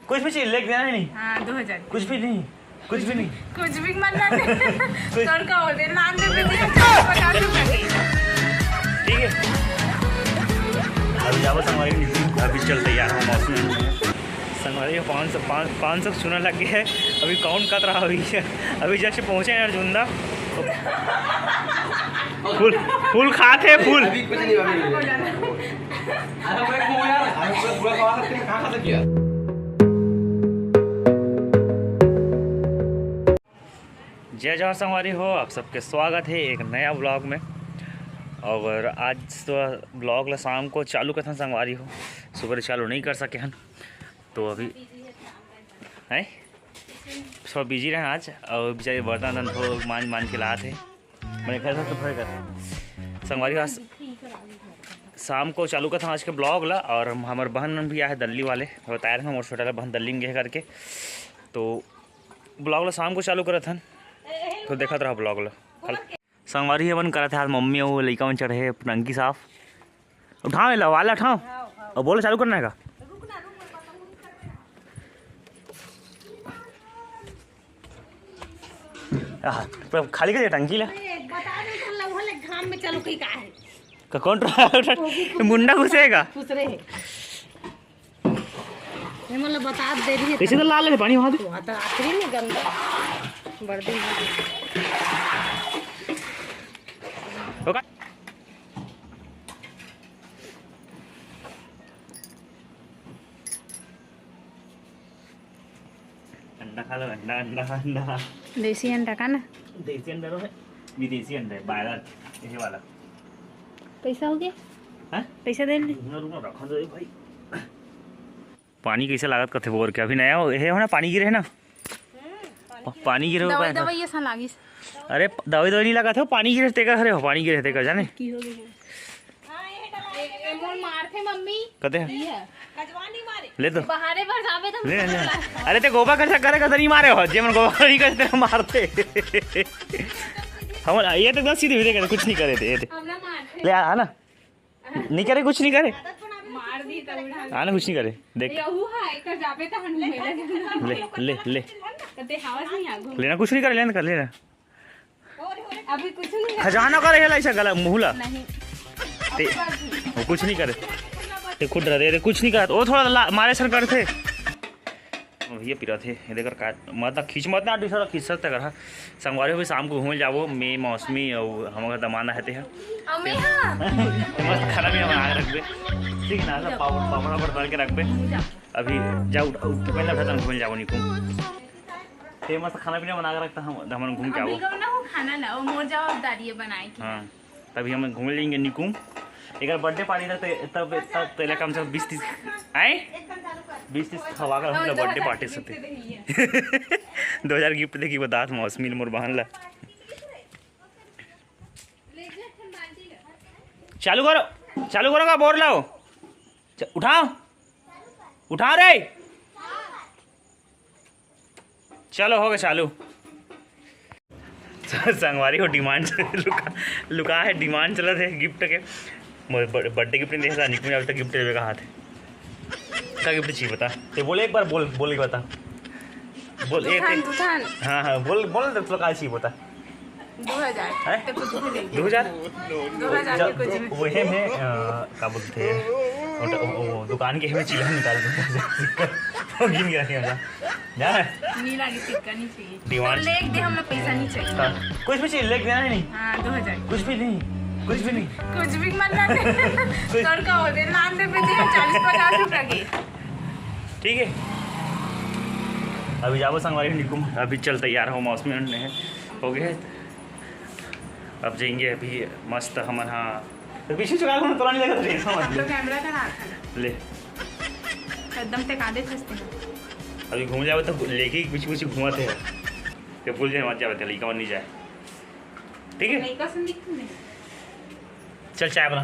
कुछ भी चीज लेके देना ही नहीं। हाँ 2000 कुछ भी नहीं, कुछ भी नहीं, कुछ भी मतलब तड़का और दे नान दे 50 रुपए। ठीक है। अभी जाओ संगवारी, अभी चलते यार हम मौसम संगवारी 500 सुना लग गया है। अभी काउंट कर रहा अभी जैसे पहुँचे हैं अर्जुंदा फूल खाते फूल। जय जवाहर संगवारी हो, आप सबके स्वागत है एक नया ब्लॉग में। और आज तो ब्लॉग ला शाम को चालू करते हैं संगवारी हो, सुबह चालू नहीं कर सके हैं तो अभी है थोड़ा बिजी रहे आज। और बेचारे बर्तन धो मान के लाए थे, मैंने कहा था तो फिर कर संगवारी आज शाम को चालू करता हूँ आज के ब्लॉग ला। और हमारे बहन भी आए दिल्ली वाले, बताया था मोटर छोटा बहन दिल्ली में गए करके, तो ब्लॉग ला शाम को चालू करे थे तो देखा रहा ब्लॉग ला। संगवारी बन करा था मम्मी वो लड़का में चढ़े टंकी साफ उठाओ ला वाला उठाओ और बोलो चालू करना है का। खाली कर टंकी ला कौन मुंडा घुसेगा बता दे रही कैसे तो लाल है पानी वहाँ तो आखिरी में गंदा बर्दी अंडा खा लो, अंडा अंडा अंडा देसी अंडा का ना, देसी अंडा तो है, विदेशी अंडा है बायलर ये वाला। पैसा हो गया? हाँ पैसा दे ले रखा दो भाई। पानी कैसे लागत करते बोर के अभी नया है ना, पानी गिरे है ना, पानी गिरे दवाई दवाई ऐसा लागी। अरे दवाई नहीं लगा था, पानी गिरे तेका खरे हो, पानी गिरे तेका जाने की हो गई मोर मार थे मम्मी कहते हैं ले तो बहारे पर जावे तो ले ले। अरे ते गोबा कर करे कदर नहीं मारे हो, जे मन गोबा नहीं करते मारते हम ये तो बस सीधे करे कुछ नहीं करे थे ये ले आ ना, नहीं करे कुछ नहीं करे मार दी तब आना कुछ नहीं करे देख यहू है कर जावे तो हम ले ले ले कहते हवस नहीं आगो लेना कुछ नहीं करे, लेना कर लेना अभी कुछ नहीं खजाना करे है ऐसा गला मुहला नहीं ते वो कुछ नहीं करे ते खुद रहे रे कुछ नहीं करत वो थोड़ा मारे सर कर थे ये पिरा थे ये देकर का मत खींच मत ना थोड़ा खींच सकते कर संगवारी भी शाम को घूम जाबो मैं मौसमी और हमारा दमाना रहते हैं मस्त खाना भी बना के रखबे ठीक ना, सब पापड़ पर डाल के रखबे। अभी जाओ पहले भजन घूम जाओ निकुम ते मस्त खाना पीना बना के रखता हम घूम के आओ खाना ना वो मोर जवाबदारी है बनाए की। हाँ तभी हम घूम लेंगे निकुम। एक बर्थडे पार्टी था तब पहले कम से कम 20-30 आए 20-30 हवा का हम बर्थडे पार्टी से थे 2000 गिफ्ट देखी बता मौसमी मोर बहन ला। चालू करो का बोर लाओ उठाओ रे चलो हो गया चालू। संगवारी को डिमांड लुका है, डिमांड चला थे गिफ्ट के बर्थडे गिफ्ट नहीं देखा निकुम अभी तक गिफ्ट देवे का हाथ है क्या गिफ्ट चाहिए बता तो बोले एक बार बोल के बता बोल एक हाँ बोल तो क्या चाहिए बता 2000 वही में क्या बोलते हैं दुकान के हमें चिल्ला निकाल गिन के रखे जाना डिमांड दे हमें पैसा नहीं चाहिए कुछ भी चीज लेके देना ही नहीं। हाँ 2000 कुछ भी नहीं, कुछ भी नहीं, कुछ भी मतलब तड़का हो दे नान दे 40-50 रुपए की। ठीक है। अभी जाओ संगवारी निकुम, अभी चल तैयार हो मौसमी हो गए अब जाएंगे अभी मस्त हम हाँ तो पीछे चुका तो नहीं लगा तो कैमरा का रखा ले एकदम तक आधे खसते अभी घूम जाओ तो लेके कुछ घुमाते हैं तो भूल जाए मत जाए लड़का नहीं जाए ठीक है। चल चाय बना।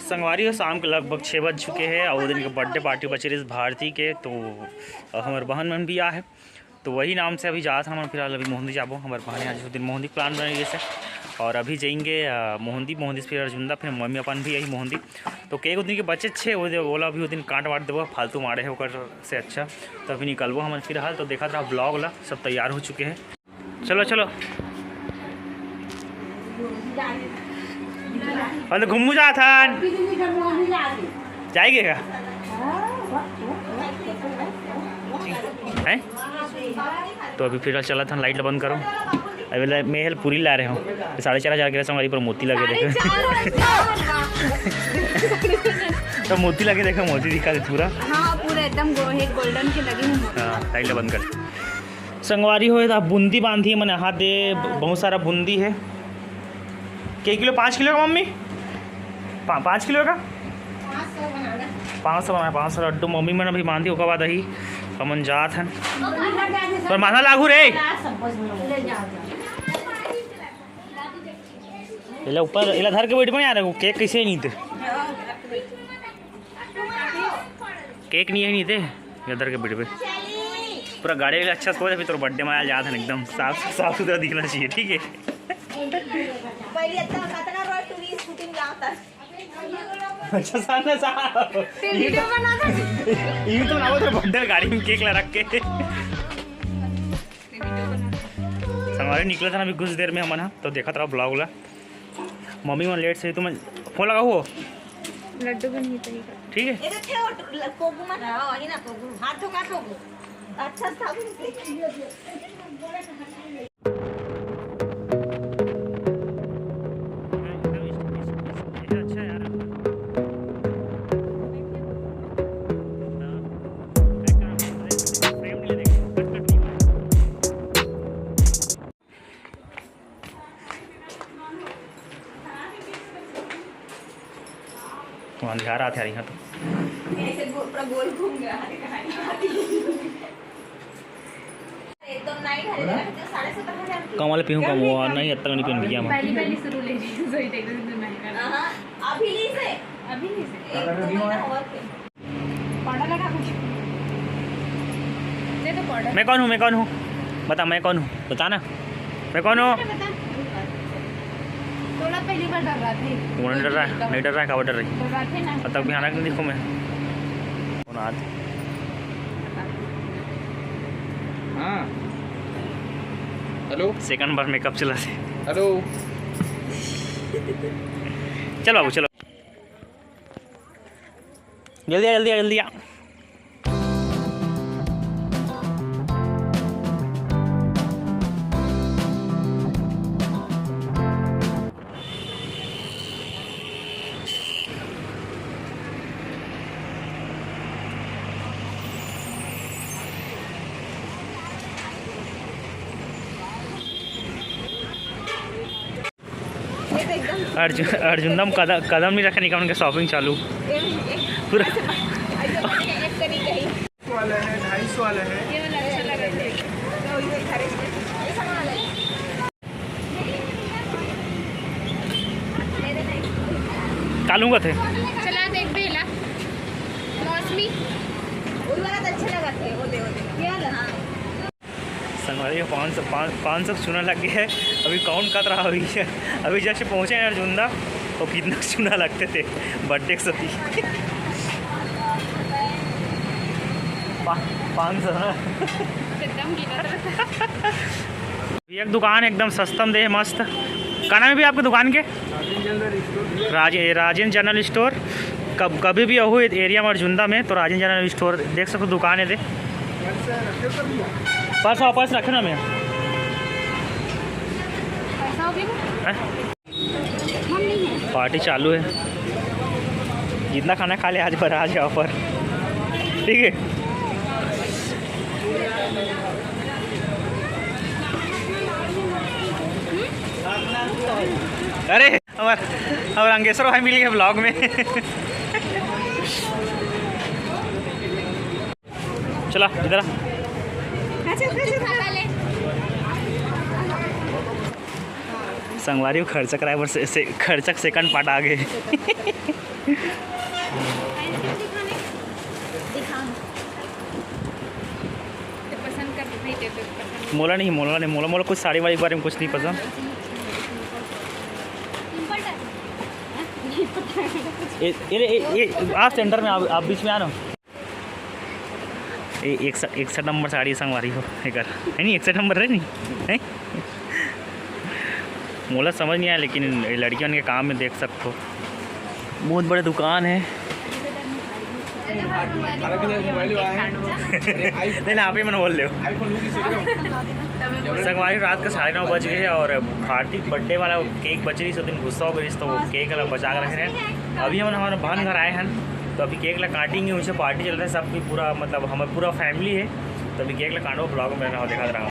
संगवारी हो शाम के लगभग 6 बज चुके हैं और दिन के बर्थडे पार्टी बचे रही भारती के, तो हमारे बहन भी आ है तो वही नाम से अभी जा था हमारे फिलहाल अभी मोहंदी जाबो हमारे बहन आज दिन मोहंदी प्लान बने जैसे और अभी जाएंगे मोहंदी से फिर अर्जुंदा, फिर मम्मी अपन भी यही मोहंदी। तो केक उस दिन के बच्चे छे वो बोला अभी वो दिन काट वाट देवो, फालतू मारे है ओकर से अच्छा। तो अभी निकलबो हम फिलहाल। तो देखा था ब्लॉग ला सब तैयार हो चुके हैं। चलो चलो तो घूमू जा था जाएंगे क्या है? तो अभी फिर चला था, लाइट बंद करो। अभी मैं पूरी ला रहे हूँ 4,500 के संगवारी पर मोती लगे देखे तो मोती लगे देखो, मोती दिखा दे पूरा। हाँ पूरा एकदम गोल्डन के लगे हैं। हाँ लाइट बंद कर। संगवारी हो तो बूंदी बांधी मैंने हाथ दे, बहुत सारा बूंदी है। के किलो? 5 किलो का मम्मी? 5 किलो का 500 बनाया। 500 लड्डू मम्मी मैंने अभी बांधी। उसके बाद ही हमन जात हन पर माथा लागू रे इला ऊपर इला धर के बैठ में यार। केक कैसे नहीं थे? केक नहीं थे इला धर के बैठ पे पूरा गाड़ी अच्छा से फिर तो बर्थडे में आया जात हन एकदम साफ सुथरा दिखना चाहिए। ठीक है अच्छा सामने साहब वीडियो बना था ये तो ना वो बर्थडे गाड़ी में केक ला रख के संगवारी निकला था ना अभी कुछ देर में हमन। तो देखा था ब्लॉग ला। मम्मी मन लेट से तो मैं फोन लगा हो लड्डू बनी तरीका। ठीक है अच्छा यार अंधार आते यहाँ तो ऐसे पूरा गोल घूम गया। कमल पीहूँ कम वो नहीं अब तक नहीं पहन गया मैं। पहली शुरू ले रही हूँ, सही देख रही हूँ मैं। अभी ली से पौड़ा लगा कुछ दे तो पौड़ा। मैं कौन हूँ बता, मैं कौन हूँ बता ना, मैं कौन हूँ? थोड़ा पहली बार डर रहा थे। वो नहीं डर रहा है? नहीं डर रहा है, कब डर रही? डर रहा थे ना। अब तक भयानक नहीं दिखूँ मैं। हाँ हेलो सेकंड बार मेकअप चला से। हेलो चलो बाबू चलो जल्दी आ। अर्जुनदम कदम नहीं रखे, निकाल उनके शॉपिंग चालू पूरा। वाला है 250 वाला है। ये वाला अच्छा लगा कालूंगा थे चला देख बेला मौसमी वो वाला अच्छा लगा थे। वो दे ये वाला। हाँ संगवारी 500 चुना लग गया है। अभी काउंट कर रहा अभी जैसे पहुँचे हैं अर्जुंदा तो कितना चुना लगते थे बर्थडे के सती 500 ना। एकदम गीला था। एक दुकान एकदम सस्तम दे मस्त। का नाम है भी आपकी दुकान के? Rajendra general store. कभी भी हो एरिया में अर्जुंदा में तो राजेंद्र जनरल स्टोर देख सकते दुकान है दे। पर्स रखे ना मैं पैसा हो गया हम नहीं है। पार्टी चालू है, जितना खाना खा ले आज पर आज ऑफर। ठीक है अरे हमारे अंगेश्वर भाई मिल गए ब्लॉग में। चला इधर संगवारी खर्चा कराए से खर्चक सेकंड पार्ट आ गए। मोला नहीं मोला कुछ साड़ी वाड़ी के बारे में कुछ नहीं पसंद। ये आप सेंटर में आप बीच में आ रहे हो। 61 नंबर साड़ी संगवारी हो एक है नहीं, 61 नंबर है नहीं है। मोला समझ नहीं आया, लेकिन लड़कियों के काम में देख सकते हो। बहुत बड़े दुकान है। नहीं आप ही मैंने बोल रहे हो। संगवारी रात का 9:30 बज गए और कार्तिक बर्थडे वाला केक बच रही, 100 दिन गुस्सा हो गई तो वो केक वाला बचा कर रख रहे हैं। अभी हम हमारे बहन घर आए हैं तो अभी केक ला काटेंगे, उनसे पार्टी चल रहा है सबकी, पूरा मतलब हमारा पूरा फैमिली है। तो अभी केक ला काटो, ब्लॉग में रहना देखा रहा हूँ।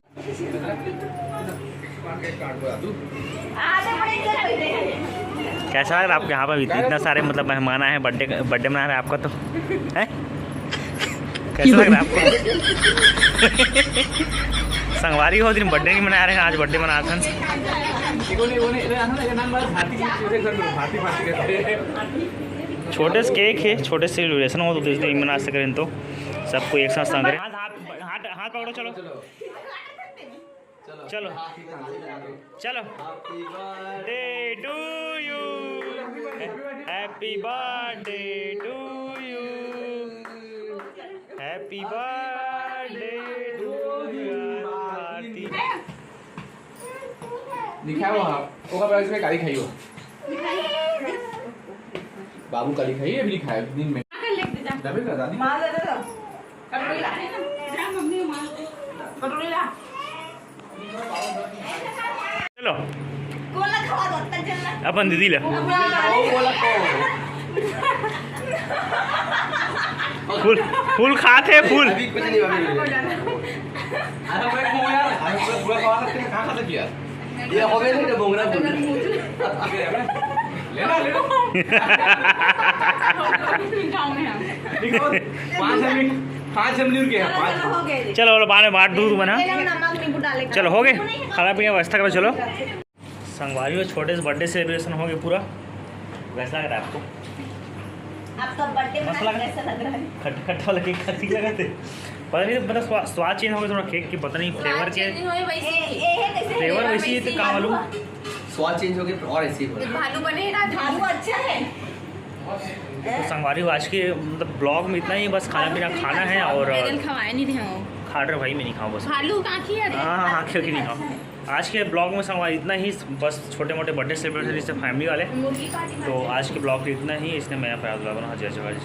कैसा लग रहा है आपके यहाँ पर इतना सारे मतलब मेहमान आए हैं, बर्थडे मना रहे हैं आपका तो है? कैसा लग रहा है आपको? संगवारी हो दिन बर्थडे नहीं मना रहे हैं, आज बर्थडे मना रहे हैं। छोटे से केक है, छोटे से सेलिब्रेशन हो तो दूसरे मना सकें तो सबको एक साथ संग हाथ पकड़ो। चलो चलो चलो। Day to you, happy birthday to you, happy birthday to you. दिखाओ आप ओका पर इसमें गाड़ी खाई हो बाबू कली खाई है, भी खाए दिन में दबे ना दादी मार दे दो कटोरी ला मम्मी मार कटोरी ला। चलो कोला खवा दो तक चलना अपन दीदी ला फूल खाते फूल। अभी कुछ नहीं बाबू अरे मैं को यार पूरा खवा सकते कहां खा किया ये हो गए थे बोंगरा बोल लेना 5 मिनट के 5। चलो बाद में बांट दूध बना। चलो हो गए खाना पीने व्यवस्था करो। चलो संगवारी में छोटे से बर्थडे सेलिब्रेशन हो गए पूरा। वैसा लग रहा है आपको? आपका बर्थडे मना कैसा लग रहा है? खट्टा वाला केक ठीक लगा थे, पता नहीं मतलब स्वाद चेंज हो गया थोड़ा केक की, पता नहीं फ्लेवर के फ्लेवर वैसी है तो कहाँ मालूम स्वाद चेंज हो गया और ऐसे ही भालू बने ना, भालू अच्छा है। तो संगवारी आज के मतलब ब्लॉग में इतना ही, बस खाना पीना खाना है और खवाए नहीं थे खा रहे भाई मैं नहीं खाऊँ बस। भालू काकी है। हाँ खेल के नहीं खाऊँ। आज के ब्लॉग में संगवारी इतना ही, बस छोटे मोटे बर्थडे सेलिब्रेशन इससे फैमिली वाले। तो आज के ब्लॉग इतना ही, इसने मैं अपना ब्लॉग बना जय जवाहर।